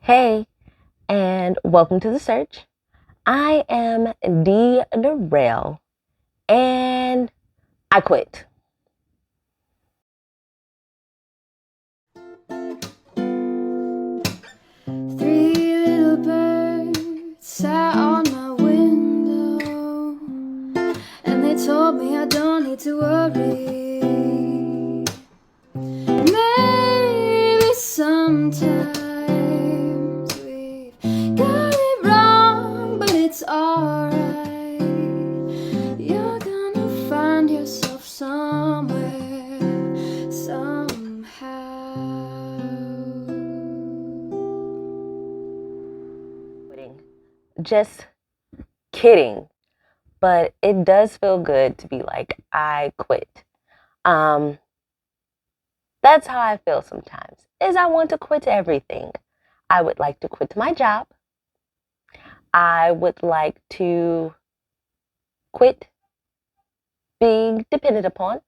Hey, and welcome to the search. I am Dee Darrell, and I quit. Three little birds sat on my window, and they told me I don't need to worry. Maybe sometimes we've got it wrong, but it's alright. You're gonna find yourself somewhere, somehow. Quitting. Just kidding. But it does feel good to be like, I quit. Um, that's how I feel sometimes, is I want to quit everything. I would like to quit my job. I would like to quit being dependent upon.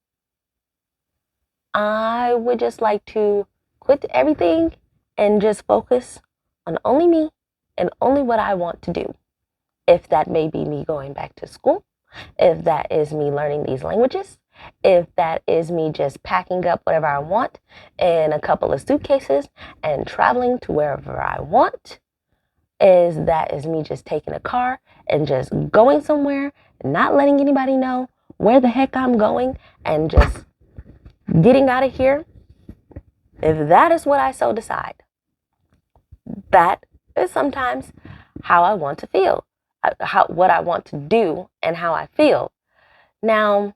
I would just like to quit everything and just focus on only me and only what I want to do. If that may be me going back to school, if that is me learning these languages, if that is me just packing up whatever I want in a couple of suitcases and traveling to wherever I want, is me just taking a car and just going somewhere and not letting anybody know where the heck I'm going and just getting out of here. If that is what I so decide, that is sometimes how I want to feel, what I want to do and how I feel. Now,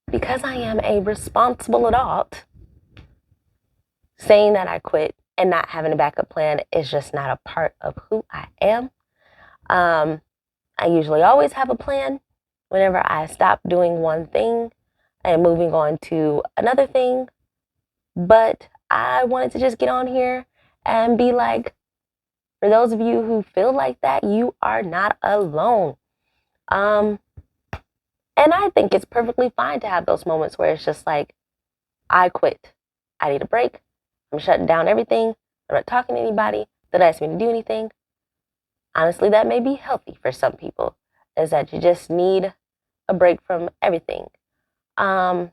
because I am a responsible adult, saying that I quit and not having a backup plan is just not a part of who I am. I usually always have a plan whenever I stop doing one thing and moving on to another thing. But I wanted to just get on here and be like, for those of you who feel like that, you are not alone. Um, and I think it's perfectly fine to have those moments where it's just like, I quit. I need a break. I'm shutting down everything. I'm not talking to anybody that asks me to do anything. Honestly, that may be healthy for some people, is that you just need a break from everything. Um,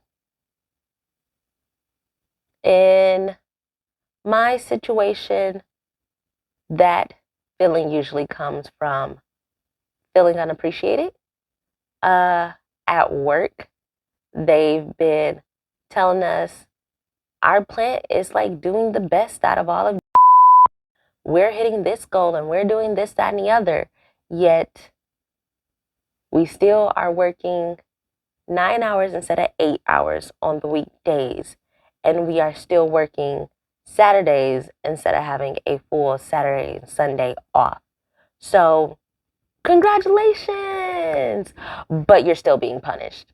in my situation, that feeling usually comes from feeling unappreciated. At work, they've been telling us our plant is like doing the best out of all of we're hitting this goal and we're doing this, that, and the other. Yet we still are working 9 hours instead of 8 hours on the weekdays. And we are still working Saturdays instead of having a full Saturday and Sunday off. So, congratulations! But you're still being punished.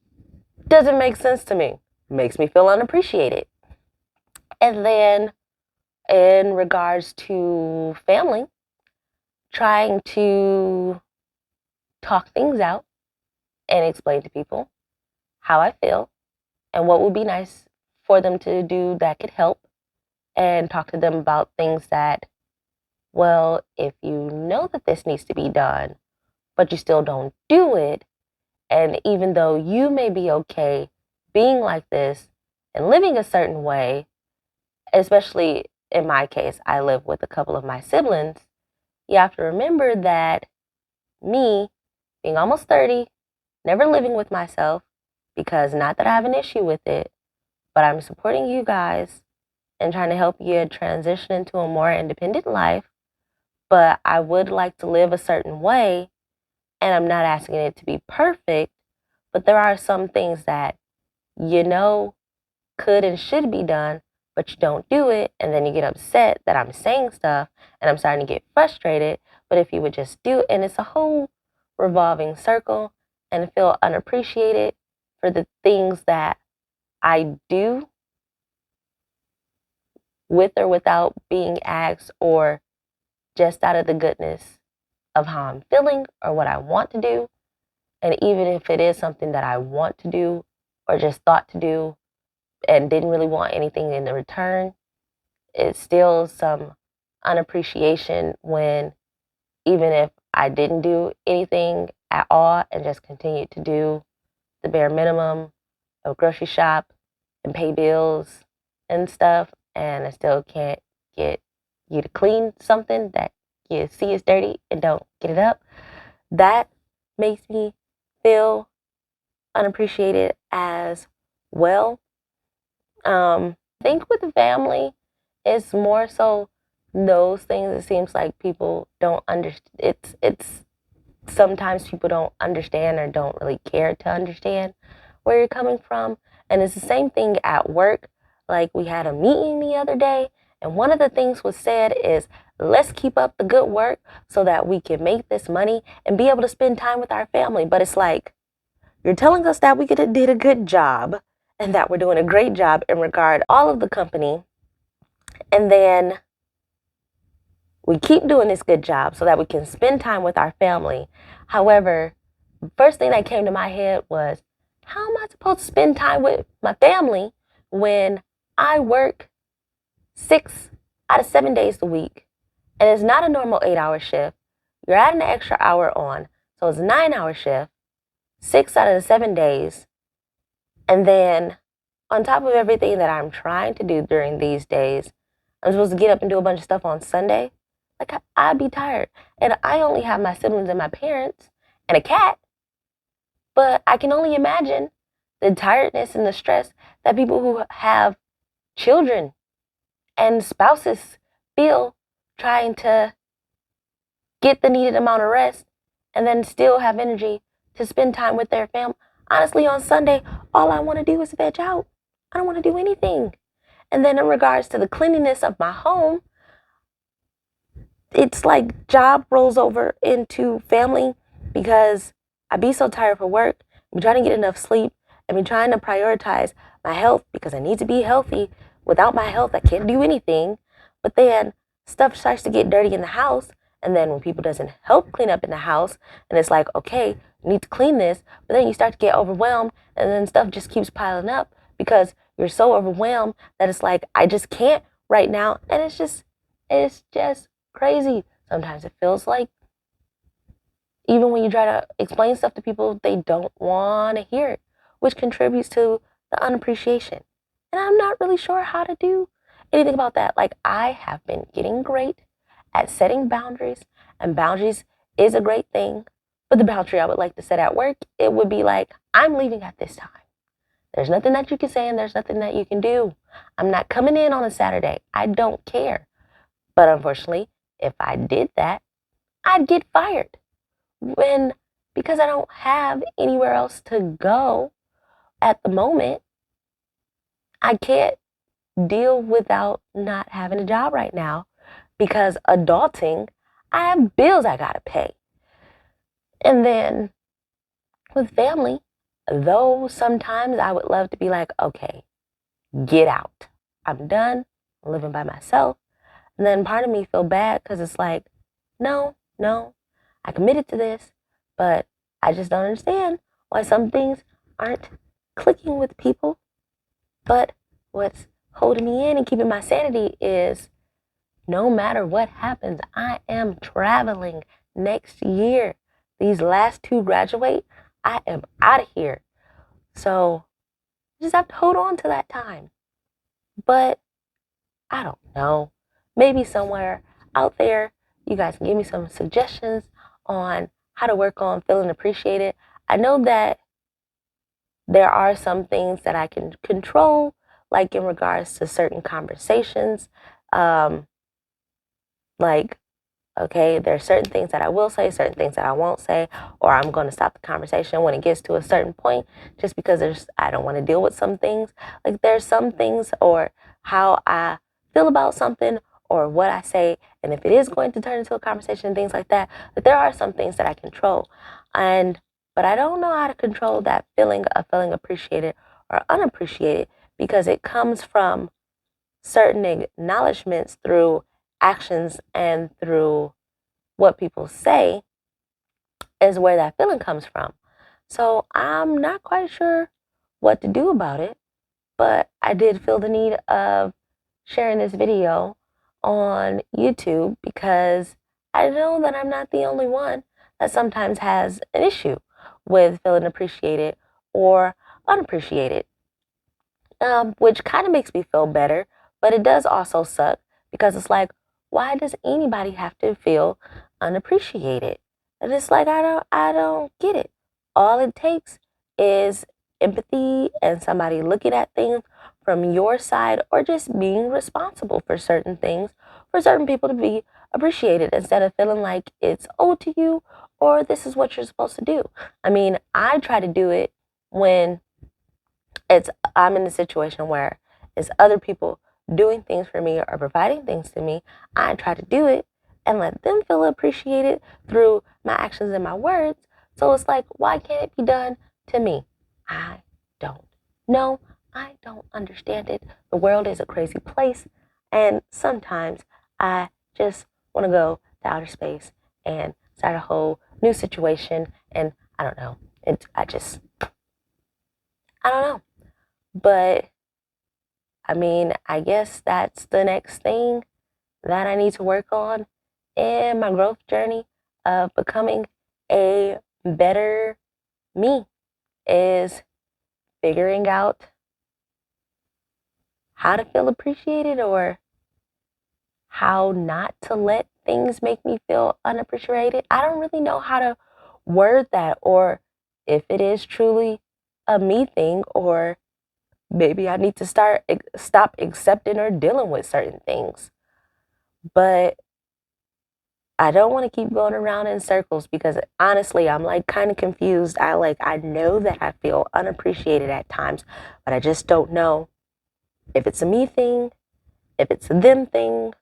Doesn't make sense to me. Makes me feel unappreciated. And then, in regards to family, trying to talk things out and explain to people how I feel and what would be nice for them to do that could help, and talk to them about things that, well, if you know that this needs to be done, but you still don't do it, and even though you may be okay being like this and living a certain way, especially in my case, I live with a couple of my siblings, you have to remember that me, being almost 30, never living with myself, because not that I have an issue with it, but I'm supporting you guys and trying to help you transition into a more independent life. But I would like to live a certain way, and I'm not asking it to be perfect, but there are some things that you know could and should be done, but you don't do it, and then you get upset that I'm saying stuff, and I'm starting to get frustrated. But if you would just do it, and it's a whole revolving circle, and feel unappreciated for the things that I do with or without being asked, or just out of the goodness of how I'm feeling or what I want to do. And even if it is something that I want to do or just thought to do and didn't really want anything in the return, it's still some unappreciation when even if I didn't do anything at all and just continued to do the bare minimum of grocery shop and pay bills and stuff, and I still can't get you to clean something that you see is dirty and don't get it up, that makes me feel unappreciated as well. I think with the family, it's more so those things. It seems like people don't understand. It's sometimes people don't understand or don't really care to understand where you're coming from. And it's the same thing at work. Like we had a meeting the other day, and one of the things was said is, let's keep up the good work so that we can make this money and be able to spend time with our family. But it's like, you're telling us that we did a good job and that we're doing a great job in regard to all of the company. And then we keep doing this good job so that we can spend time with our family. However, first thing that came to my head was, how am I supposed to spend time with my family when I work 6 out of 7 days a week and it's not a normal 8-hour shift? You're adding an extra hour on, so it's a 9-hour shift, 6 out of the 7 days. And then on top of everything that I'm trying to do during these days, I'm supposed to get up and do a bunch of stuff on Sunday. Like, I'd be tired. And I only have my siblings and my parents and a cat. But I can only imagine the tiredness and the stress that people who have children and spouses feel trying to get the needed amount of rest and then still have energy to spend time with their family. Honestly, on Sunday, all I want to do is veg out. I don't want to do anything. And then in regards to the cleanliness of my home, it's like job rolls over into family because I be so tired for work. I'm trying to get enough sleep. I'm trying to prioritize my health because I need to be healthy. Without my health, I can't do anything. But then stuff starts to get dirty in the house. And then when people doesn't help clean up in the house, and it's like, okay, you need to clean this. But then you start to get overwhelmed, and then stuff just keeps piling up because you're so overwhelmed that it's like, I just can't right now. And it's just crazy. Sometimes it feels like even when you try to explain stuff to people, they don't want to hear it, which contributes to the unappreciation. And I'm not really sure how to do anything about that. Like, I have been getting great at setting boundaries, and boundaries is a great thing. But the boundary I would like to set at work, it would be like, I'm leaving at this time. There's nothing that you can say and there's nothing that you can do. I'm not coming in on a Saturday. I don't care. But unfortunately, if I did that, I'd get fired. When because I don't have anywhere else to go at the moment, I can't deal without not having a job right now because adulting, I have bills I gotta pay. And then with family, though sometimes I would love to be like, okay, get out. I'm done. I'm living by myself. And then part of me feel bad because it's like, no, no, I committed to this, but I just don't understand why some things aren't clicking with people. But what's holding me in and keeping my sanity is no matter what happens, I am traveling next year. These last two graduate, I am out of here. So I just have to hold on to that time. But I don't know. Maybe somewhere out there, you guys can give me some suggestions on how to work on feeling appreciated. I know that there are some things that I can control, like in regards to certain conversations. Um, like, okay, there are certain things that I will say, certain things that I won't say, or I'm going to stop the conversation when it gets to a certain point just because I don't want to deal with some things. Like, there's some things or how I feel about something or what I say, and if it is going to turn into a conversation and things like that, but there are some things that I control. But I don't know how to control that feeling of feeling appreciated or unappreciated because it comes from certain acknowledgments through actions and through what people say is where that feeling comes from. So I'm not quite sure what to do about it, but I did feel the need of sharing this video on YouTube because I know that I'm not the only one that sometimes has an issue with feeling appreciated or unappreciated, which kind of makes me feel better, but it does also suck because it's like, why does anybody have to feel unappreciated? And it's like I don't get it. All it takes is empathy and somebody looking at things from your side or just being responsible for certain things for certain people to be appreciated instead of feeling like it's owed to you or this is what you're supposed to do. I mean, I try to do it when it's I'm in a situation where it's other people doing things for me or providing things to me. I try to do it and let them feel appreciated through my actions and my words. So it's like, why can't it be done to me? I don't know. I don't understand it. The world is a crazy place. And sometimes I just want to go to outer space and start a whole new situation. And I don't know. I don't know. But I mean, I guess that's the next thing that I need to work on in my growth journey of becoming a better me is figuring out how to feel appreciated or how not to let things make me feel unappreciated. I don't really know how to word that or if it is truly a me thing or maybe I need to stop accepting or dealing with certain things. But I don't want to keep going around in circles because honestly, I'm like kind of confused. I know that I feel unappreciated at times, but I just don't know if it's a me thing, if it's a them thing,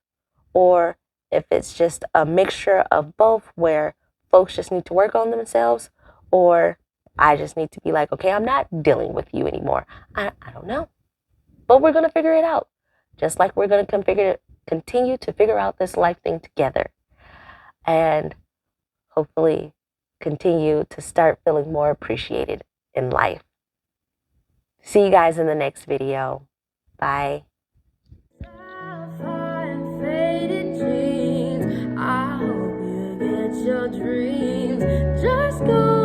or if it's just a mixture of both where folks just need to work on themselves or I just need to be like, okay, I'm not dealing with you anymore. I don't know. But we're going to figure it out. Just like we're going to continue to figure out this life thing together. And hopefully continue to start feeling more appreciated in life. See you guys in the next video. Bye. I hope you get your dreams. Just go.